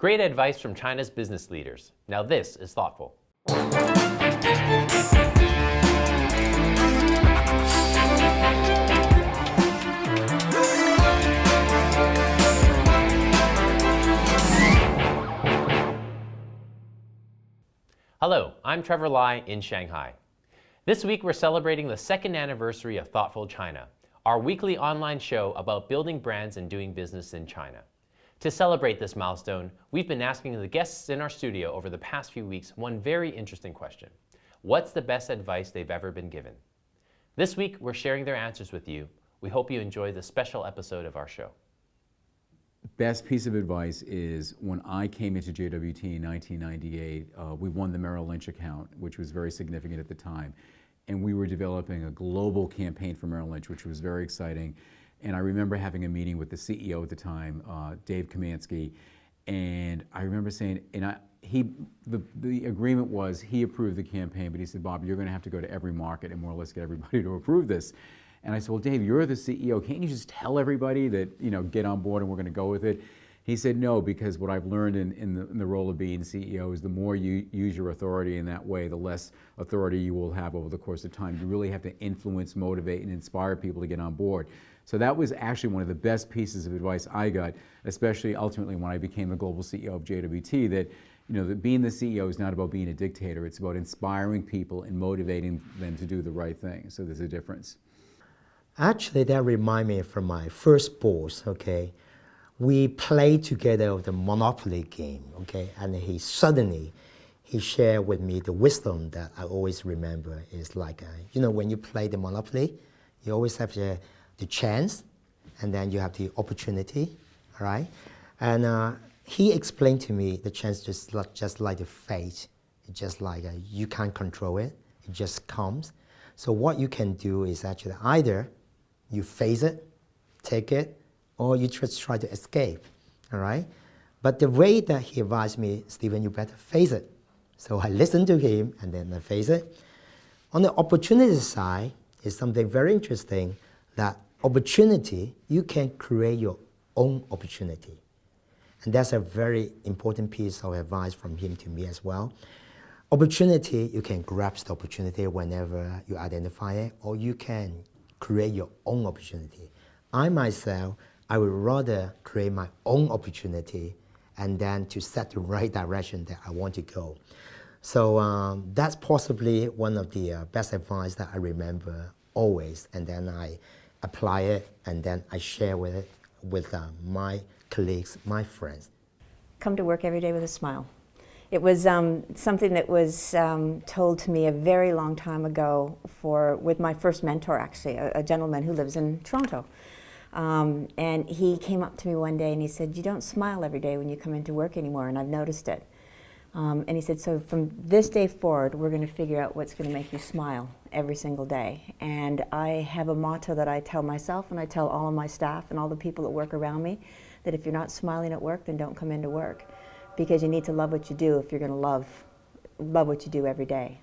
Great advice from China's business leaders. Now this is thoughtful. Hello, I'm Trevor Lai in Shanghai. This week we're celebrating the second anniversary of Thoughtful China, our weekly online show about building brands and doing business in China. To celebrate this milestone, we've been asking the guests in our studio over the past few weeks one very interesting question. What's the best advice they've ever been given? This week we're sharing their answers with you. We hope you enjoy this special episode of our show. Best piece of advice is when I came into JWT in 1998, we won the Merrill Lynch account, which was very significant at the time. And we were developing a global campaign for Merrill Lynch, which was very exciting. And I remember having a meeting with the CEO at the time, Dave Kamansky, and I remember saying, the agreement was he approved the campaign, but he said, Bob, you're going to have to go to every market and more or less get everybody to approve this. And I said, well, Dave, you're the CEO. Can't you just tell everybody that, get on board and we're going to go with it? He said, no, because what I've learned in the role of being CEO is the more you use your authority in that way, the less authority you will have over the course of time. You really have to influence, motivate, and inspire people to get on board. So that was actually one of the best pieces of advice I got, especially ultimately when I became the global CEO of JWT, that being the CEO is not about being a dictator. It's about inspiring people and motivating them to do the right thing. So there's a difference. Actually, that reminds me from my first boss, okay? We played together the Monopoly game, okay? And he shared with me the wisdom that I always remember is like, when you play the Monopoly, you always have the chance, and then you have the opportunity, all right? And he explained to me the chance just like the fate. It's just like you can't control it. It just comes. So what you can do is actually either you face it, take it, or you just try to escape, all right? But the way that he advised me, Stephen, you better face it. So I listened to him and then I face it. On the opportunity side is something very interesting, that opportunity, you can create your own opportunity. And that's a very important piece of advice from him to me as well. Opportunity, you can grasp the opportunity whenever you identify it, or you can create your own opportunity. I myself, I would rather create my own opportunity and then to set the right direction that I want to go. So that's possibly one of the best advice that I remember always, and then I apply it and then I share with it with my colleagues, my friends. Come to work every day with a smile. It was something that was told to me a very long time ago with my first mentor, actually, a gentleman who lives in Toronto. And he came up to me one day and he said, you don't smile every day when you come into work anymore, and I've noticed it. And he said, so from this day forward, we're going to figure out what's going to make you smile every single day. And I have a motto that I tell myself and I tell all of my staff and all the people that work around me, that if you're not smiling at work, then don't come into work. Because you need to love what you do if you're going to love what you do every day.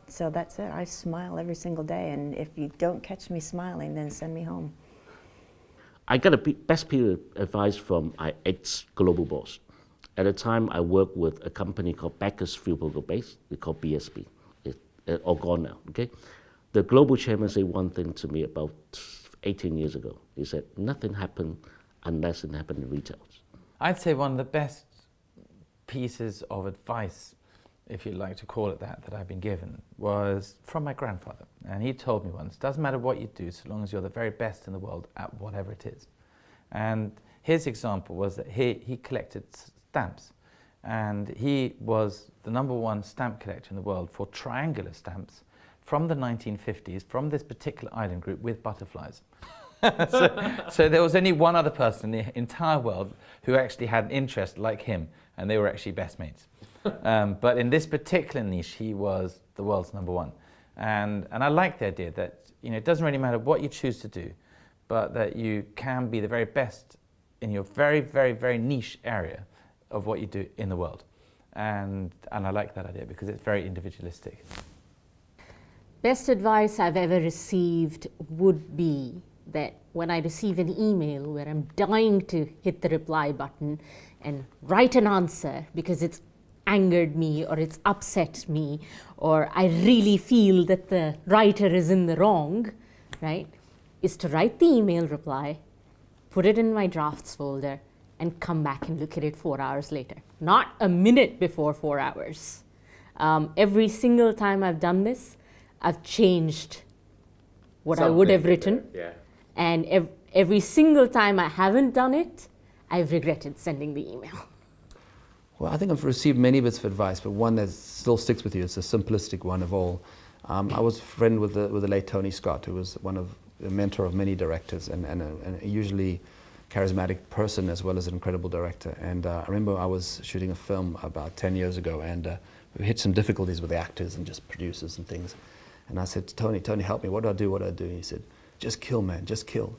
So that's it. I smile every single day, and if you don't catch me smiling, then send me home. I got a best piece of advice from my ex-global boss. At the time, I worked with a company called Bakersfield Poker Base. We call BSB. It's all gone now, okay? The global chairman said one thing to me about 18 years ago. He said, nothing happened unless it happened in retail. I'd say one of the best pieces of advice, if you'd like to call it that I've been given, was from my grandfather. And he told me once, doesn't matter what you do, so long as you're the very best in the world at whatever it is. And his example was that he collected stamps. And he was the #1 stamp collector in the world for triangular stamps from the 1950s, from this particular island group with butterflies. So there was only one other person in the entire world who actually had an interest like him, and they were actually best mates. But in this particular niche, he was the world's #1. And I like the idea that it doesn't really matter what you choose to do, but that you can be the very best in your very, very, very niche area of what you do in the world. And I like that idea because it's very individualistic. Best advice I've ever received would be that when I receive an email where I'm dying to hit the reply button and write an answer because it's angered me or it's upset me or I really feel that the writer is in the wrong, right, is to write the email reply, put it in my drafts folder, and come back and look at it 4 hours later. Not a minute before 4 hours. Every single time I've done this, I've changed what I would have written. Yeah. And every single time I haven't done it, I've regretted sending the email. Well, I think I've received many bits of advice, but one that still sticks with you, it's a simplistic one of all. I was a friend with the late Tony Scott, who was a mentor of many directors and a usually charismatic person as well as an incredible director. And I remember I was shooting a film about 10 years ago, and we hit some difficulties with the actors and just producers and things. And I said to Tony, help me, what do I do, And he said, just kill, man, just kill.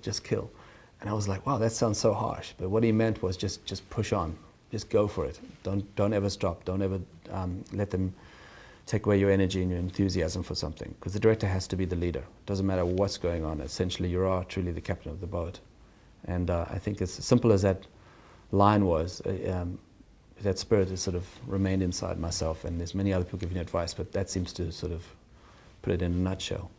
And I was like, wow, that sounds so harsh. But what he meant was just push on, just go for it. Don't ever stop, don't ever let them take away your energy and your enthusiasm for something. Because the director has to be the leader. Doesn't matter what's going on, essentially you are truly the captain of the boat. And I think it's as simple as that line was, that spirit has sort of remained inside myself, and there's many other people giving advice, but that seems to sort of put it in a nutshell.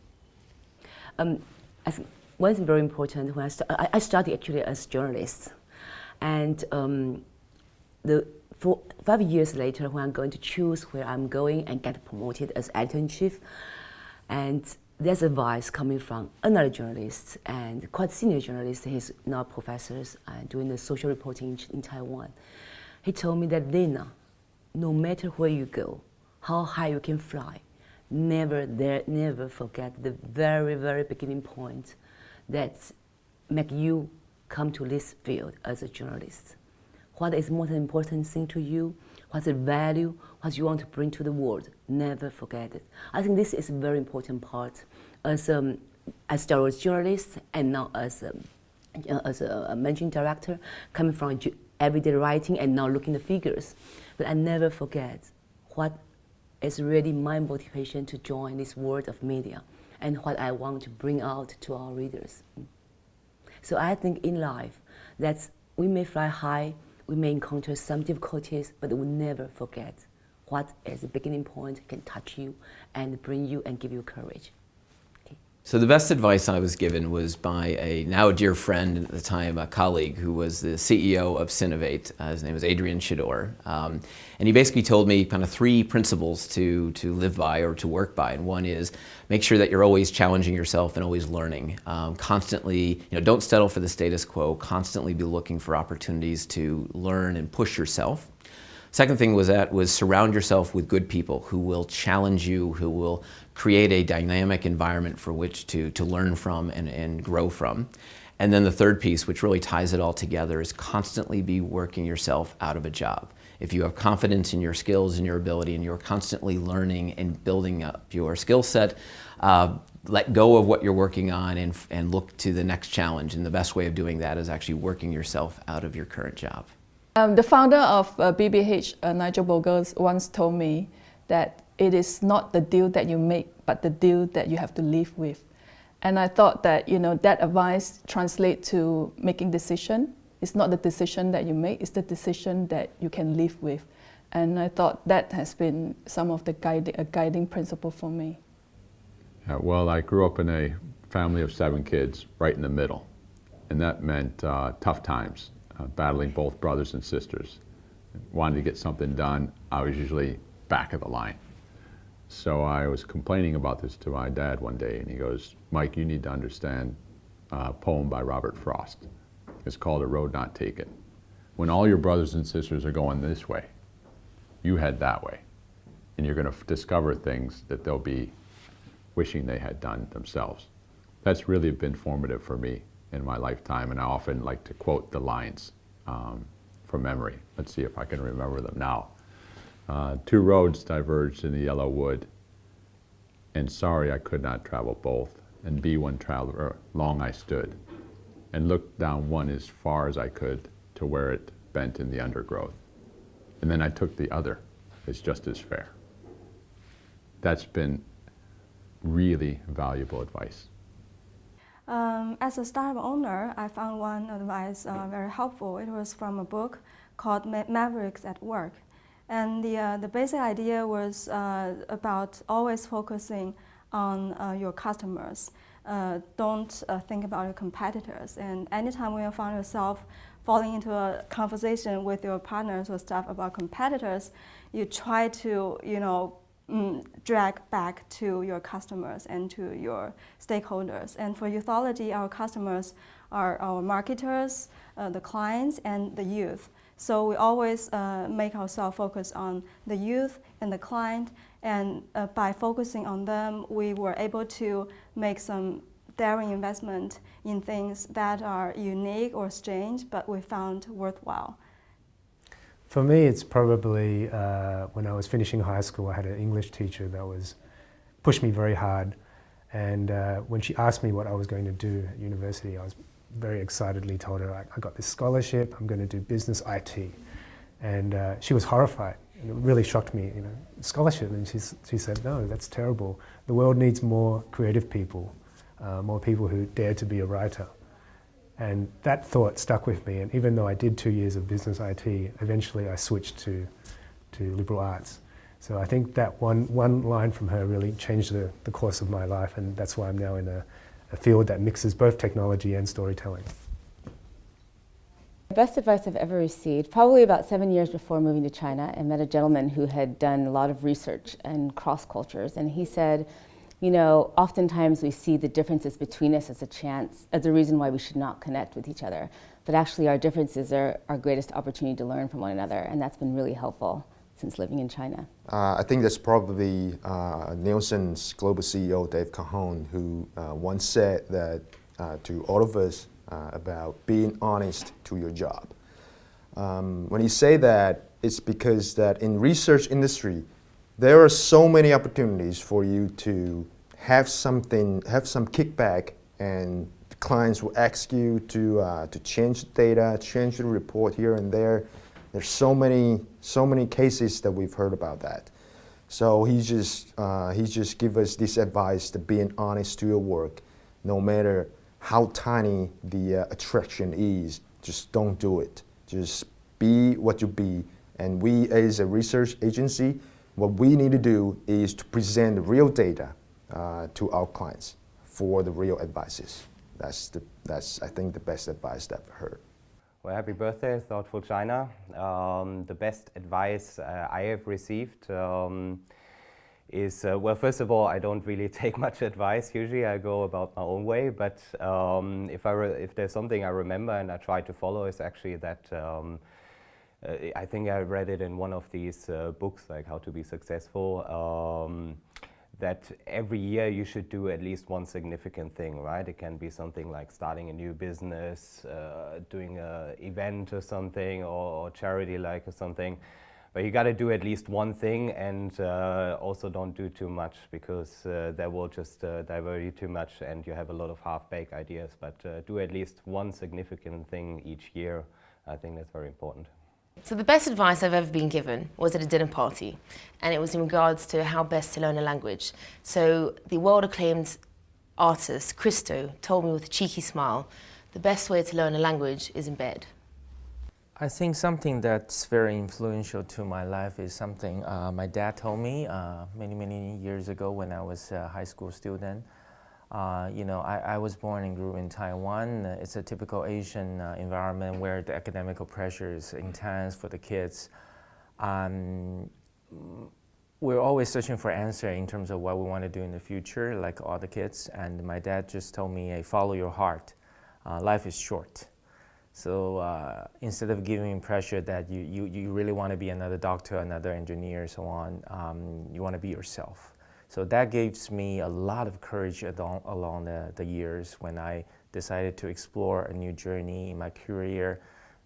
I think one thing very important, when I studied actually as a journalist, and 5 years later when I'm going to choose where I'm going and get promoted as editor-in-chief, and there's advice coming from another journalist and quite senior journalist, he's now professors doing the social reporting in Taiwan. He told me that, Lena, no matter where you go, how high you can fly, never forget the very, very beginning point that make you come to this field as a journalist. What is most important thing to you? What's the value? What you want to bring to the world? Never forget it. I think this is a very important part as Star Wars journalist and now as a managing director, coming from everyday writing and now looking at the figures. But I never forget what is really my motivation to join this world of media and what I want to bring out to our readers. So I think in life that we may fly high, we may encounter some difficulties, but we never forget what is the beginning point can touch you and bring you and give you courage. So the best advice I was given was by a now dear friend, and at the time a colleague, who was the CEO of Synovate. His name was Adrian Shador. And he basically told me kind of 3 principles to live by or to work by. And one is make sure that you're always challenging yourself and always learning. Constantly, don't settle for the status quo. Constantly be looking for opportunities to learn and push yourself. Second thing was surround yourself with good people who will challenge you, who will create a dynamic environment for which to learn from and grow from. And then the third piece, which really ties it all together, is constantly be working yourself out of a job. If you have confidence in your skills and your ability and you're constantly learning and building up your skill set, let go of what you're working on and look to the next challenge. And the best way of doing that is actually working yourself out of your current job. The founder of BBH, Nigel Bogle, once told me that it is not the deal that you make, but the deal that you have to live with. And I thought that, that advice translates to making decision. It's not the decision that you make, it's the decision that you can live with. And I thought that has been some of the guiding principle for me. Well, I grew up in a family of 7 kids, right in the middle. And that meant tough times. Battling both brothers and sisters. Wanted to get something done, I was usually back of the line. So I was complaining about this to my dad one day, and he goes, Mike, you need to understand a poem by Robert Frost. It's called A Road Not Taken. When all your brothers and sisters are going this way, you head that way. And you're going to discover things that they'll be wishing they had done themselves. That's really been formative for me in my lifetime, and I often like to quote the lines from memory. Let's see if I can remember them now. 2 roads diverged in the yellow wood, and sorry I could not travel both, and be one traveler long I stood, and looked down one as far as I could to where it bent in the undergrowth, and then I took the other as just as fair. That's been really valuable advice. As a startup owner, I found one advice very helpful. It was from a book called Mavericks at Work. And the basic idea was about always focusing on your customers. Don't think about your competitors. And anytime when you find yourself falling into a conversation with your partners or stuff about competitors, you try to, drag back to your customers and to your stakeholders. And for Youthology, our customers are our marketers, the clients, and the youth. So we always make ourselves focus on the youth and the client, and by focusing on them, we were able to make some daring investment in things that are unique or strange, but we found worthwhile. For me, it's probably when I was finishing high school, I had an English teacher that pushed me very hard. And when she asked me what I was going to do at university, I was very excitedly told her, I got this scholarship, I'm going to do business IT. And she was horrified. And it really shocked me, scholarship. And she said, no, that's terrible. The world needs more creative people, more people who dare to be a writer. And that thought stuck with me, and even though I did 2 years of business IT, eventually I switched to liberal arts. So I think that one line from her really changed the course of my life, and that's why I'm now in a field that mixes both technology and storytelling. The best advice I've ever received, probably about 7 years before moving to China, I met a gentleman who had done a lot of research and cross cultures, and he said, oftentimes we see the differences between us as a reason why we should not connect with each other. But actually our differences are our greatest opportunity to learn from one another, and that's been really helpful since living in China. I think that's probably Nielsen's global CEO, Dave Cajon, who once said that to all of us about being honest to your job. When he say that, it's because that in research industry, there are so many opportunities for you to have some kickback, and the clients will ask you to change the data, change the report here and there. There's so many cases that we've heard about that. So he just give us this advice to being honest to your work, no matter how tiny the attraction is. Just don't do it. Just be what you be. And we, as a research agency, what we need to do is to present the real data to our clients for the real advices. That's I think the best advice that I've heard. Well, happy birthday, Thoughtful China. The best advice I have received is, well, first of all, I don't really take much advice. Usually I go about my own way, but if there's something I remember and I try to follow, is actually that I think I read it in one of these books, like How to Be Successful, that every year you should do at least one significant thing, right? It can be something like starting a new business, doing an event or something, or charity like or something. But you got to do at least one thing, and also don't do too much, because that will just divert you too much and you have a lot of half-baked ideas. But do at least one significant thing each year. I think that's very important. So the best advice I've ever been given was at a dinner party, and it was in regards to how best to learn a language. So the world-acclaimed artist, Christo, told me with a cheeky smile, the best way to learn a language is in bed. I think something that's very influential to my life is something my dad told me many years ago when I was a high school student. I was born and grew in Taiwan. It's a typical Asian environment where the academic pressure is intense for the kids. We're always searching for answer in terms of what we want to do in the future, like all the kids. And my dad just told me, hey, follow your heart. Life is short. So instead of giving pressure that you really want to be another doctor, another engineer, so on, you want to be yourself. So that gives me a lot of courage along the years when I decided to explore a new journey in my career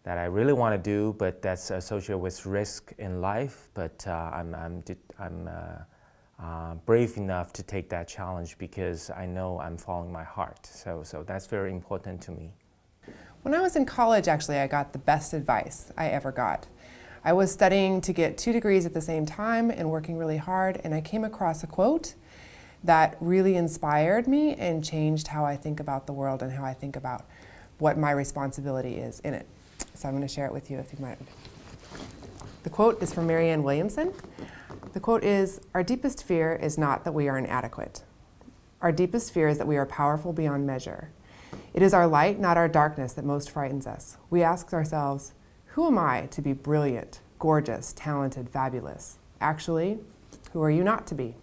that I really want to do, but that's associated with risk in life. But I'm brave enough to take that challenge because I know I'm following my heart. So that's very important to me. When I was in college, actually, I got the best advice I ever got. I was studying to get 2 degrees at the same time and working really hard, and I came across a quote that really inspired me and changed how I think about the world and how I think about what my responsibility is in it. So I'm going to share it with you if you mind. The quote is from Marianne Williamson. The quote is, "Our deepest fear is not that we are inadequate. Our deepest fear is that we are powerful beyond measure. It is our light, not our darkness, that most frightens us. We ask ourselves, who am I to be brilliant, gorgeous, talented, fabulous? Actually, who are you not to be?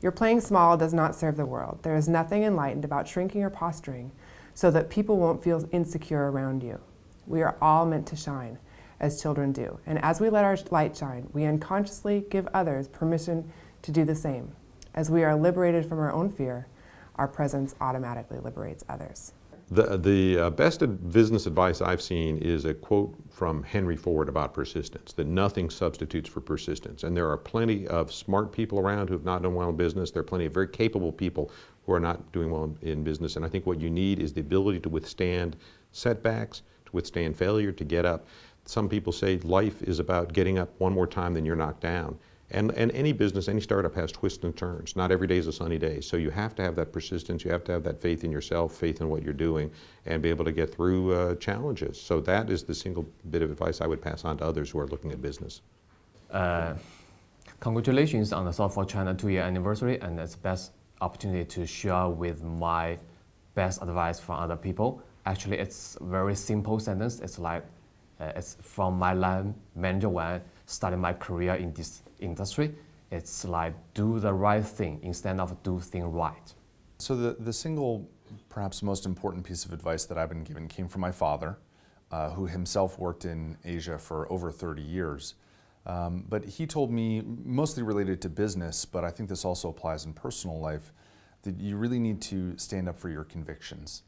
Your playing small does not serve the world. There is nothing enlightened about shrinking or posturing so that people won't feel insecure around you. We are all meant to shine, as children do. And as we let our light shine, we unconsciously give others permission to do the same. As we are liberated from our own fear, our presence automatically liberates others." The best business advice I've seen is a quote from Henry Ford about persistence, that nothing substitutes for persistence. And there are plenty of smart people around who have not done well in business. There are plenty of very capable people who are not doing well in business. And I think what you need is the ability to withstand setbacks, to withstand failure, to get up. Some people say life is about getting up one more time than you're knocked down. And any business, any startup has twists and turns. Not every day is a sunny day. So you have to have that persistence, you have to have that faith in yourself, faith in what you're doing, and be able to get through challenges. So that is the single bit of advice I would pass on to others who are looking at business. Congratulations on the Thoughtful China 2-year anniversary, and it's the best opportunity to share with my best advice from other people. Actually, it's a very simple sentence. It's like, it's from my line manager when I started my career in this industry. It's like, do the right thing instead of do things right. So the single, perhaps most important piece of advice that I've been given came from my father, who himself worked in Asia for over 30 years. But he told me, mostly related to business, but I think this also applies in personal life, that you really need to stand up for your convictions,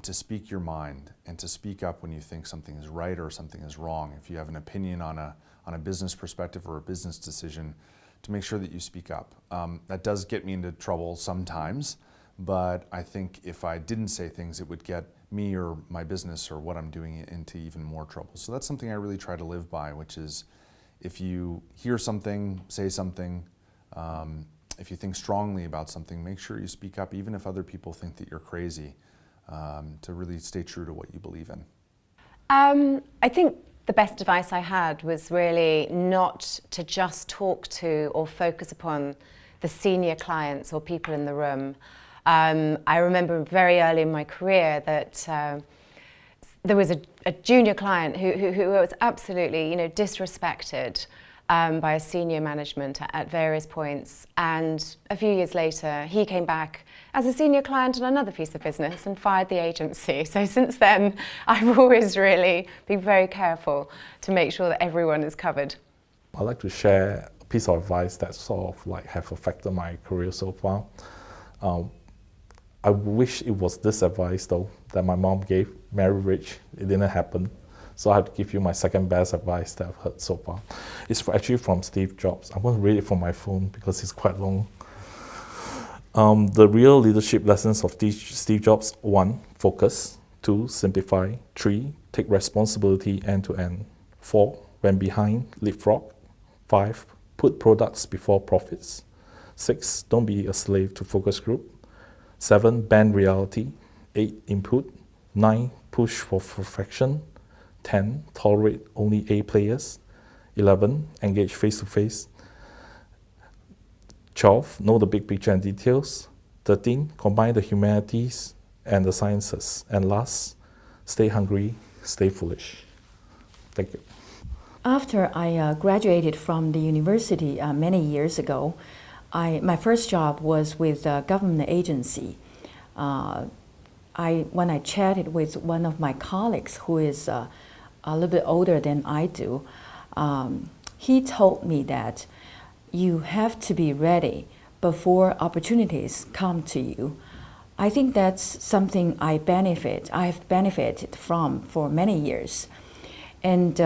to speak your mind, and to speak up when you think something is right or something is wrong. If you have an opinion on a business perspective or a business decision, to make sure that you speak up. That does get me into trouble sometimes, but I think if I didn't say things, it would get me or my business or what I'm doing into even more trouble. So that's something I really try to live by, which is if you hear something, say something. If you think strongly about something, make sure you speak up, even if other people think that you're crazy, to really stay true to what you believe in. I think the best advice I had was really not to just talk to or focus upon the senior clients or people in the room. I remember very early in my career that there was a junior client who was absolutely, disrespected by a senior management at various points, and a few years later he came back as a senior client on another piece of business and fired the agency. So since then I've always really been very careful to make sure that everyone is covered. I'd like to share a piece of advice that sort of like have affected my career so far. I wish it was this advice though that my mom gave, marry rich. It didn't happen. So I have to give you my second best advice that I've heard so far. It's actually from Steve Jobs. I'm going to read it from my phone because it's quite long. The real leadership lessons of Steve Jobs: 1, focus. 2, simplify. 3, take responsibility end to end. 4, when behind, leapfrog. 5, put products before profits. 6, don't be a slave to focus group. 7, ban reality. 8, input. 9, push for perfection. 10, tolerate only A players. 11, engage face-to-face. 12, know the big picture and details. 13, combine the humanities and the sciences. And last, stay hungry, stay foolish. Thank you. After I graduated from the university many years ago, my first job was with a government agency. When I chatted with one of my colleagues who is a little bit older than I do, he told me that you have to be ready before opportunities come to you. I think that's something I've benefited from for many years. And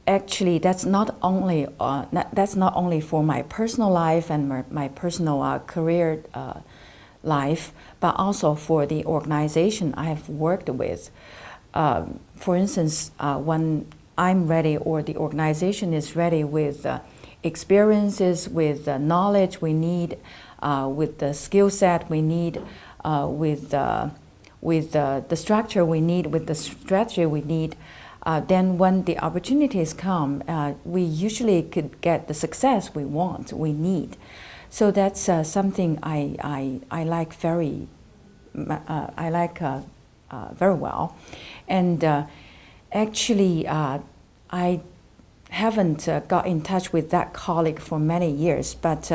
actually, that's not only for my personal life and my personal career life, but also for the organization I have worked with. For instance, when I'm ready or the organization is ready with experiences, with knowledge we need, with the skill set we need, with the structure we need, with the strategy we need, then when the opportunities come, we usually could get the success we want, we need. So that's something I like very well. And actually, I haven't got in touch with that colleague for many years, but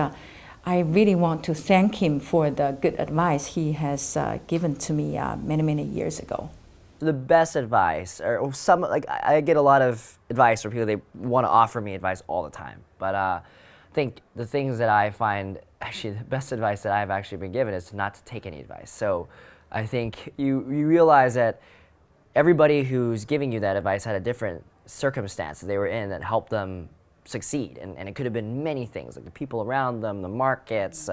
I really want to thank him for the good advice he has given to me many years ago. The best advice, or some, like I get a lot of advice from people, they want to offer me advice all the time, but I think the things that I find actually the best advice that I've actually been given is not to take any advice. So I think you realize that everybody who's giving you that advice had a different circumstance that they were in that helped them succeed, and it could have been many things, like the people around them, the markets,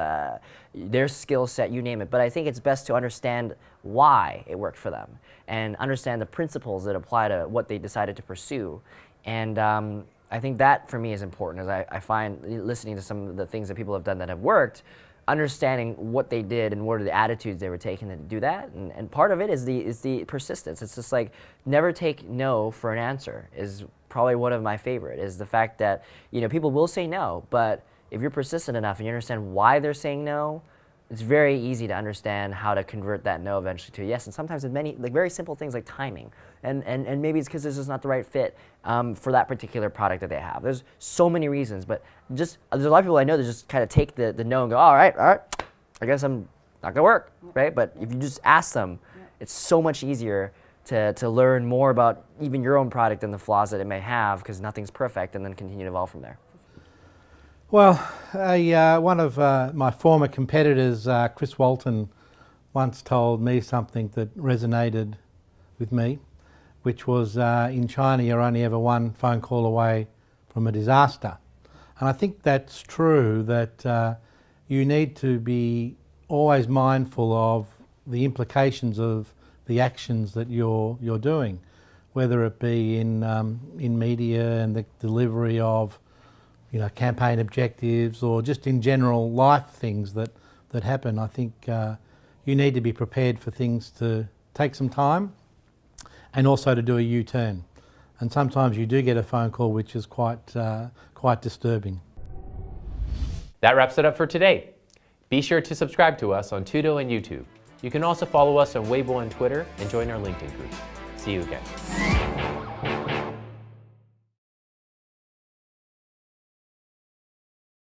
their skill set, you name it. But I think it's best to understand why it worked for them and understand the principles that apply to what they decided to pursue. And I think that for me is important, as I find listening to some of the things that people have done that have worked, understanding what they did and what are the attitudes they were taking to do that. And part of it is the persistence. It's just like never take no for an answer is probably one of my favorite, is the fact that, you know, people will say no, but if you're persistent enough and you understand why they're saying no, it's very easy to understand how to convert that no eventually to a yes. And sometimes with many, like very simple things like timing. And maybe it's because this is not the right fit for that particular product that they have. There's so many reasons, but just, there's a lot of people I know that just kind of take the no and go, all right, I guess I'm not gonna work, right? But if you just ask them, it's so much easier to learn more about even your own product and the flaws that it may have, because nothing's perfect, and then continue to evolve from there. Well, one of my former competitors, Chris Walton, once told me something that resonated with me, which was in China you're only ever one phone call away from a disaster. And I think that's true, that you need to be always mindful of the implications of the actions that you're doing, whether it be in media and the delivery of, you know, campaign objectives, or just in general life things that happen. I think you need to be prepared for things to take some time, and also to do a U-turn. And sometimes you do get a phone call which is quite disturbing. That wraps it up for today. Be sure to subscribe to us on Tudo and YouTube. You can also follow us on Weibo and Twitter, and join our LinkedIn group. See you again.